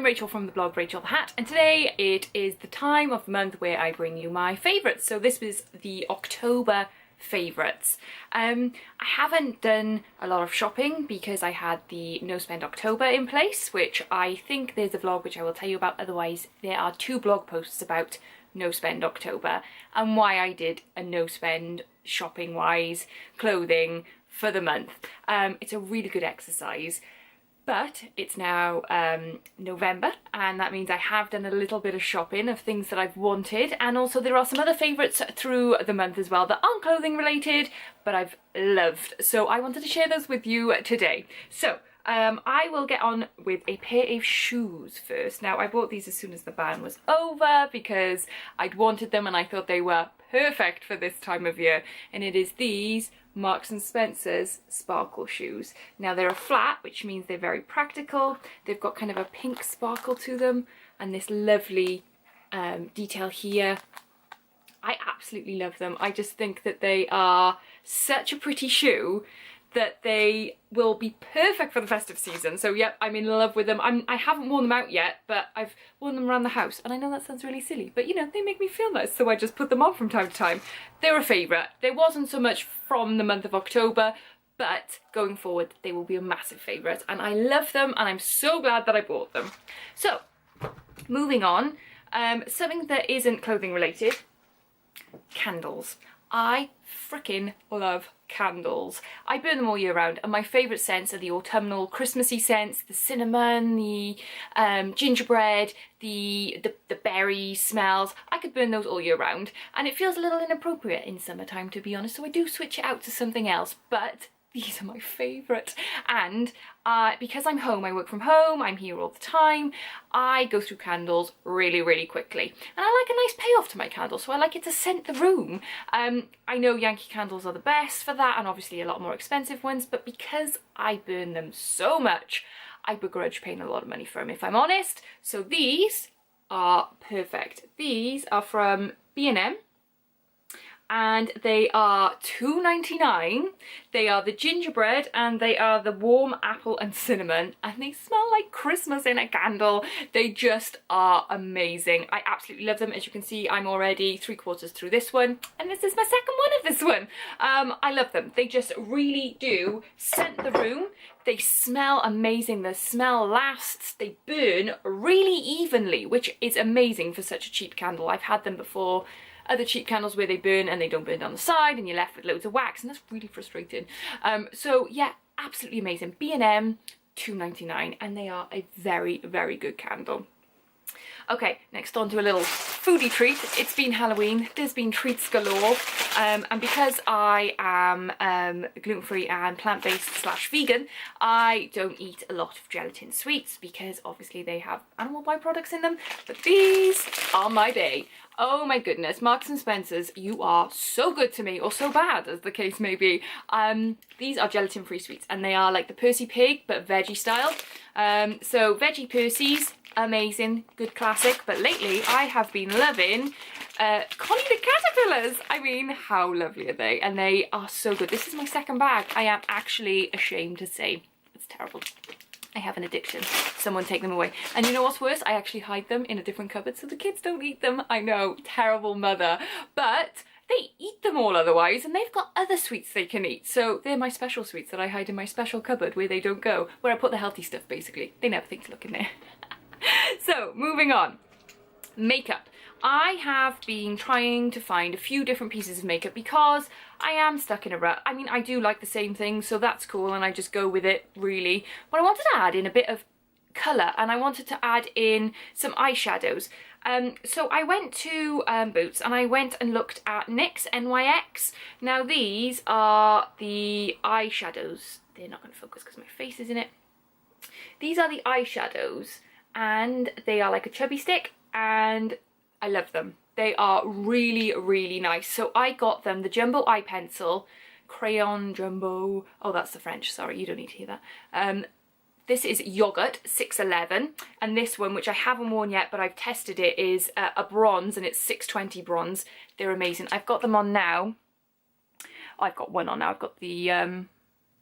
Rachel from the blog Rachel the Hat, and today it is the time of the month where I bring you my favourites. So this was the October favourites. I haven't done a lot of shopping because I had the No Spend October in place, which I think there's a vlog which I will tell you about. Otherwise, there are 2 blog posts about No Spend October and why I did a no spend shopping wise clothing for the month. It's a really good exercise. But it's now November, and that means I have done a little bit of shopping of things that I've wanted, and also there are some other favourites through the month as well that aren't clothing related but I've loved, so I wanted to share those with you today. So I will get on with a pair of shoes first. Now I bought these as soon as the ban was over because I'd wanted them and I thought they were perfect for this time of year, and it is these Marks and Spencer's sparkle shoes. Now they're a flat, which means they're very practical. They've got kind of a pink sparkle to them and this lovely detail here. I absolutely love them. I just think that they are such a pretty shoe that they will be perfect for the festive season. So yep, I'm in love with them. I haven't worn them out yet, but I've worn them around the house, and I know that sounds really silly, but you know, they make me feel nice, so I just put them on from time to time. They're a favourite. There wasn't so much from the month of October, but going forward they will be a massive favourite, and I love them and I'm so glad that I bought them. So moving on, something that isn't clothing related, candles. I freaking love candles. I burn them all year round, and my favourite scents are the autumnal Christmassy scents, the cinnamon, the gingerbread, the berry smells. I could burn those all year round, and it feels a little inappropriate in summertime, to be honest, so I do switch it out to something else, but these are my favourite. And because I'm home, I work from home, I'm here all the time, I go through candles really quickly, and I like a nice payoff to my candle, so I like it to scent the room. I know Yankee candles are the best for that, and obviously a lot more expensive ones, but because I burn them so much, I begrudge paying a lot of money for them, if I'm honest. So these are perfect. These are from B&M, and they are £2.99. They are the gingerbread and they are the warm apple and cinnamon, and they smell like Christmas in a candle. They just are amazing. I absolutely love them. As you can see, I'm already 3/4 through this one, and this is my second one of this one. I love them. They just really do scent the room. They smell amazing. The smell lasts. They burn really evenly, which is amazing for such a cheap candle. I've had them before, other cheap candles where they burn and they don't burn down the side and you're left with loads of wax, and that's really frustrating. So yeah, absolutely amazing. B&M, £2.99, and they are a very good candle. Okay, next on to a little foodie treat. It's been Halloween, there's been treats galore, and because I am gluten-free and plant-based / vegan, I don't eat a lot of gelatin sweets because obviously they have animal byproducts in them, but these are my day. Oh my goodness, Marks and Spencer's, you are so good to me, or so bad as the case may be. These are gelatin-free sweets, and they are like the Percy Pig but veggie style. So veggie Percy's, amazing, good classic, but lately I have been loving Connie the Caterpillars. I mean, how lovely are they? And they are so good. This is my second bag. I am actually ashamed to say. It's terrible. I have an addiction. Someone take them away. And you know what's worse? I actually hide them in a different cupboard so the kids don't eat them. I know, terrible mother. But they eat them all otherwise, and they've got other sweets they can eat. So they're my special sweets that I hide in my special cupboard where they don't go, where I put the healthy stuff basically. They never think to look in there. So moving on. Makeup. I have been trying to find a few different pieces of makeup because I am stuck in a rut. I mean, I do like the same thing, so that's cool, and I just go with it, really. But I wanted to add in a bit of colour, and I wanted to add in some eyeshadows. So I went to Boots, and I went and looked at NYX NYX. Now these are the eyeshadows. They're not going to focus because my face is in it. These are the eyeshadows, and they are like a chubby stick, and I love them. They are really nice. So I got them the Jumbo Eye Pencil, Crayon Jumbo. Oh, that's the French. Sorry, you don't need to hear that. This is Yogurt 611, and this one, which I haven't worn yet, but I've tested it, is a bronze, and it's 620 bronze. They're amazing. I've got them on now. Oh, I've got one on now. I've got the,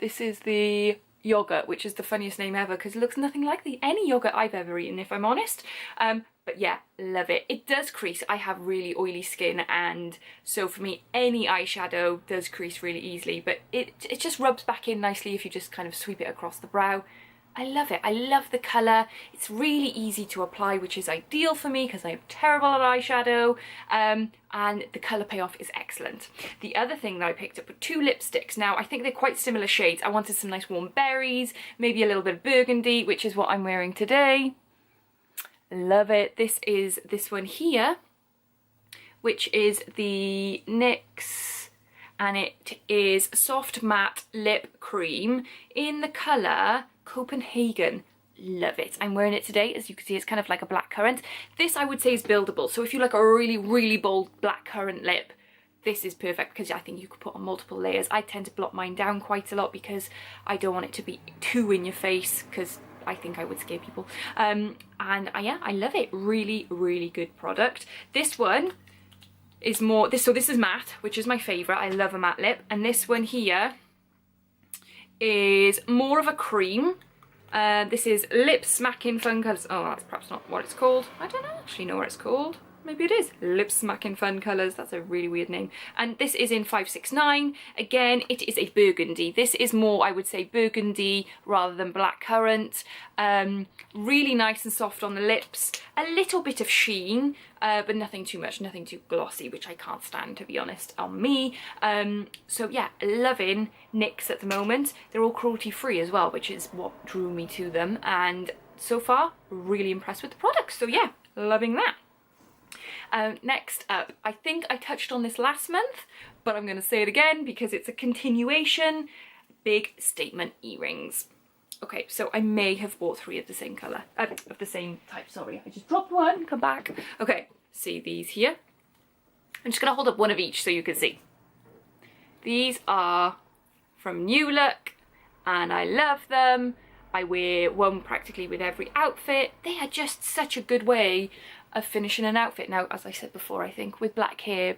this is the yogurt, which is the funniest name ever because it looks nothing like any yogurt I've ever eaten, if I'm honest. But yeah, love it. It does crease. I have really oily skin, and so for me any eyeshadow does crease really easily, but it just rubs back in nicely if you just kind of sweep it across the brow. I love it. I love the colour. It's really easy to apply, which is ideal for me because I'm terrible at eyeshadow, and the colour payoff is excellent. The other thing that I picked up were 2 lipsticks. Now, I think they're quite similar shades. I wanted some nice warm berries, maybe a little bit of burgundy, which is what I'm wearing today. Love it. This is this one here, which is the NYX, and it is Soft Matte Lip Cream in the colour Copenhagen. Love it. I'm wearing it today. As you can see, it's kind of like a blackcurrant. This I would say is buildable. So if you like a really, really bold blackcurrant lip, this is perfect because I think you could put on multiple layers. I tend to blot mine down quite a lot because I don't want it to be too in your face because I think I would scare people. Yeah, I love it. Really, really good product. This one is more, so this is matte, which is my favourite. I love a matte lip. And this one here is more of a cream. This is Lip Smacking Fun Colours. Oh, that's perhaps not what it's called. I don't actually know what it's called. Maybe it is. Lip Smacking Fun Colours. That's a really weird name. And this is in 569. Again, it is a burgundy. This is more, I would say, burgundy rather than blackcurrant. Really nice and soft on the lips. A little bit of sheen, but nothing too much, nothing too glossy, which I can't stand, to be honest, on me. So yeah, loving NYX at the moment. They're all cruelty-free as well, which is what drew me to them. And so far, really impressed with the products. So yeah, loving that. Next up, I think I touched on this last month, but I'm going to say it again because it's a continuation. Big statement earrings. Okay, so I may have bought 3 of the same colour, of the same type, sorry. I just dropped one, come back. Okay, see these here? I'm just going to hold up one of each so you can see. These are from New Look, and I love them. I wear one practically with every outfit. They are just such a good way of finishing an outfit. Now, as I said before, I think with black hair,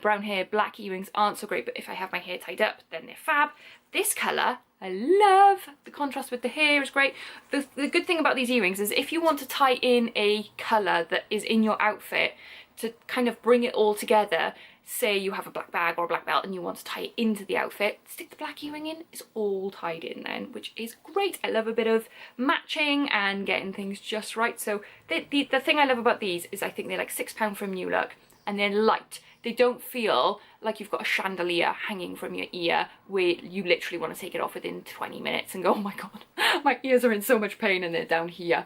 brown hair, black earrings aren't so great, but if I have my hair tied up, then they're fab. This colour, I love. The contrast with the hair is great. The good thing about these earrings is if you want to tie in a colour that is in your outfit to kind of bring it all together, say you have a black bag or a black belt and you want to tie it into the outfit, stick the black earring in, it's all tied in then, which is great. I love a bit of matching and getting things just right. So the thing I love about these is I think they're like £6 from New Look, and they're light. They don't feel like you've got a chandelier hanging from your ear where you literally want to take it off within 20 minutes and go, oh my god, my ears are in so much pain and they're down here.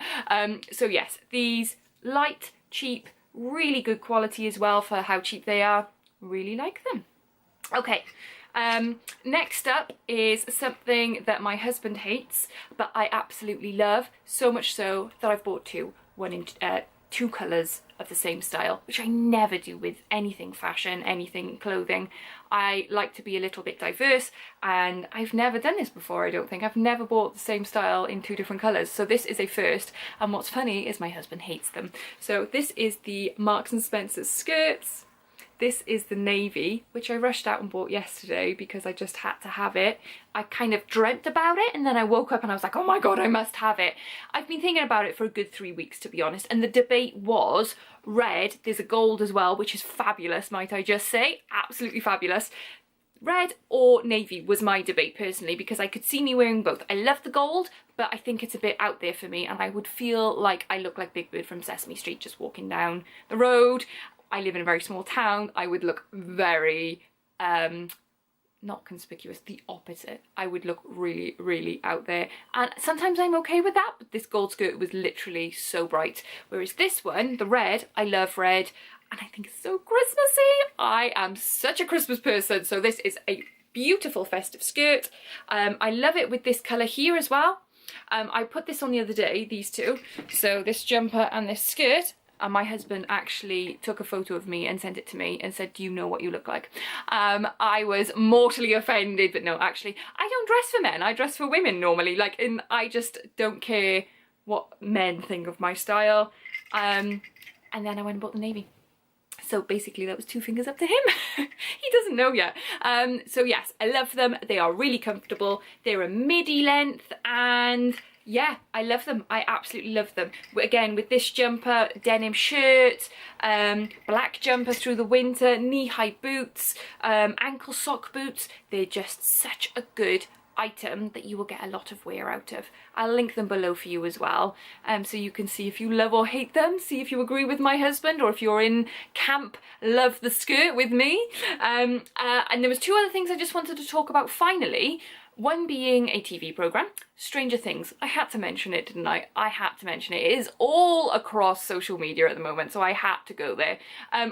So yes, these light, cheap, really good quality as well for how cheap they are. Really like them. Okay, next up is something that my husband hates, but I absolutely love, so much so that I've bought 2. One in 2 colours of the same style, which I never do with anything fashion, anything clothing. I like to be a little bit diverse, and I've never done this before, I don't think. I've never bought the same style in 2 different colours, so this is a first, and what's funny is my husband hates them. So this is the Marks and Spencer's skirts. This is the navy, which I rushed out and bought yesterday because I just had to have it. I kind of dreamt about it and then I woke up and I was like, oh my god, I must have it. I've been thinking about it for a good 3 weeks, to be honest, and the debate was red. There's a gold as well, which is fabulous, might I just say. Absolutely fabulous. Red or navy was my debate personally, because I could see me wearing both. I love the gold, but I think it's a bit out there for me, and I would feel like I look like Big Bird from Sesame Street just walking down the road. I live in a very small town. I would look very, not conspicuous, the opposite. I would look really, really out there. And sometimes I'm okay with that, but this gold skirt was literally so bright. Whereas this one, the red, I love red, and I think it's so Christmassy. I am such a Christmas person, so this is a beautiful festive skirt. I love it with this colour here as well. I put this on the other day, these 2. So this jumper and this skirt. And my husband actually took a photo of me and sent it to me and said, do you know what you look like? I was mortally offended, but no, actually, I don't dress for men. I dress for women normally. I just don't care what men think of my style. And then I went and bought the navy. So basically that was 2 fingers up to him. He doesn't know yet. So yes, I love them. They are really comfortable. They're a midi length, and yeah, I love them. I absolutely love them. Again, with this jumper, denim shirt, black jumper through the winter, knee-high boots, ankle sock boots. They're just such a good item that you will get a lot of wear out of. I'll link them below for you as well, so you can see if you love or hate them, see if you agree with my husband, or if you're in camp love the skirt with me. And there was 2 other things I just wanted to talk about finally. One being a TV programme, Stranger Things. I had to mention it, didn't I? I had to mention it. It is all across social media at the moment, so I had to go there.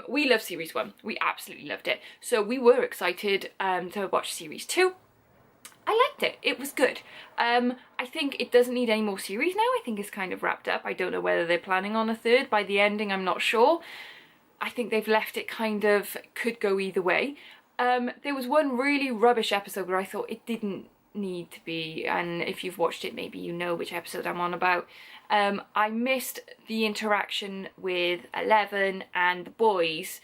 We love series 1. We absolutely loved it. So we were excited to watch series 2. I liked it. It was good. I think it doesn't need any more series now. I think it's kind of wrapped up. I don't know whether they're planning on a 3rd by the ending. I'm not sure. I think they've left it kind of, could go either way. There was one really rubbish episode where I thought it didn't need to be, and if you've watched it maybe you know which episode I'm on about. I missed the interaction with Eleven and the boys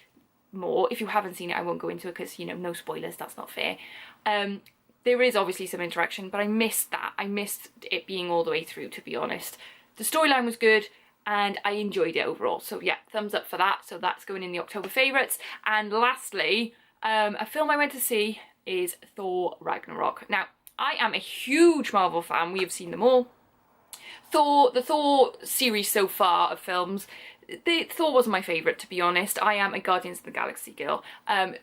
more. If you haven't seen it, I won't go into it because, you know, no spoilers, that's not fair. There is obviously some interaction, but I missed that. I missed it being all the way through, to be honest. The storyline was good and I enjoyed it overall. So yeah, thumbs up for that. So that's going in the October favourites. And lastly, a film I went to see is Thor Ragnarok. Now, I am a huge Marvel fan. We have seen them all. The Thor series so far of films, Thor wasn't my favourite, to be honest. I am a Guardians of the Galaxy girl.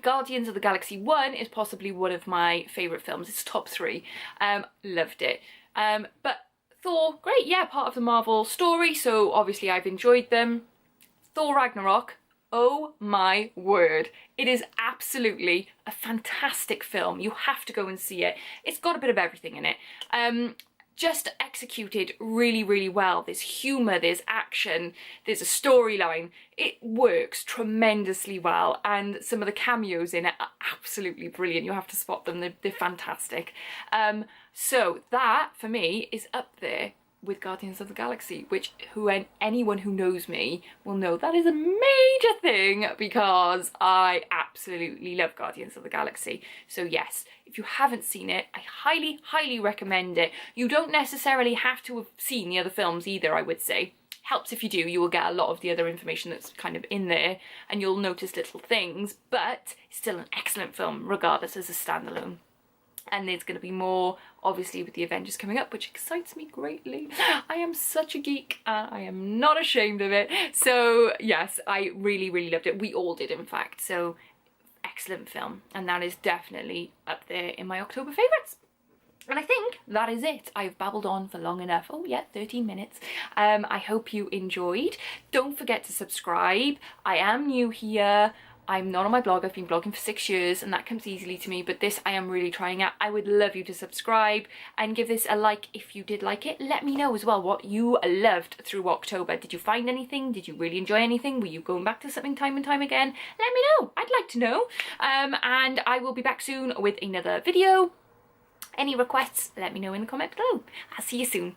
Guardians of the Galaxy 1 is possibly one of my favourite films. It's top 3. Loved it. But Thor, great, yeah, part of the Marvel story, so obviously I've enjoyed them. Thor Ragnarok, oh my word. It is absolutely a fantastic film. You have to go and see it. It's got a bit of everything in it. Just executed really, really well. There's humour, there's action, there's a storyline. It works tremendously well, and some of the cameos in it are absolutely brilliant. You have to spot them, they're fantastic. So that, for me, is up there with Guardians of the Galaxy, which anyone who knows me will know that is a major thing because I absolutely love Guardians of the Galaxy. So yes, if you haven't seen it, I highly, highly recommend it. You don't necessarily have to have seen the other films either, I would say. Helps if you do, you will get a lot of the other information that's kind of in there and you'll notice little things, but it's still an excellent film regardless as a standalone. And there's going to be more, obviously, with the Avengers coming up, which excites me greatly. I am such a geek, and I am not ashamed of it. So, yes, I really, really loved it. We all did, in fact. So, excellent film. And that is definitely up there in my October favourites. And I think that is it. I've babbled on for long enough. Oh, yeah, 13 minutes. I hope you enjoyed. Don't forget to subscribe. I am new here. I'm not on my blog. I've been blogging for 6 years and that comes easily to me, but this I am really trying out. I would love you to subscribe and give this a like if you did like it. Let me know as well what you loved through October. Did you find anything? Did you really enjoy anything? Were you going back to something time and time again? Let me know. I'd like to know. And I will be back soon with another video. Any requests, let me know in the comment below. I'll see you soon.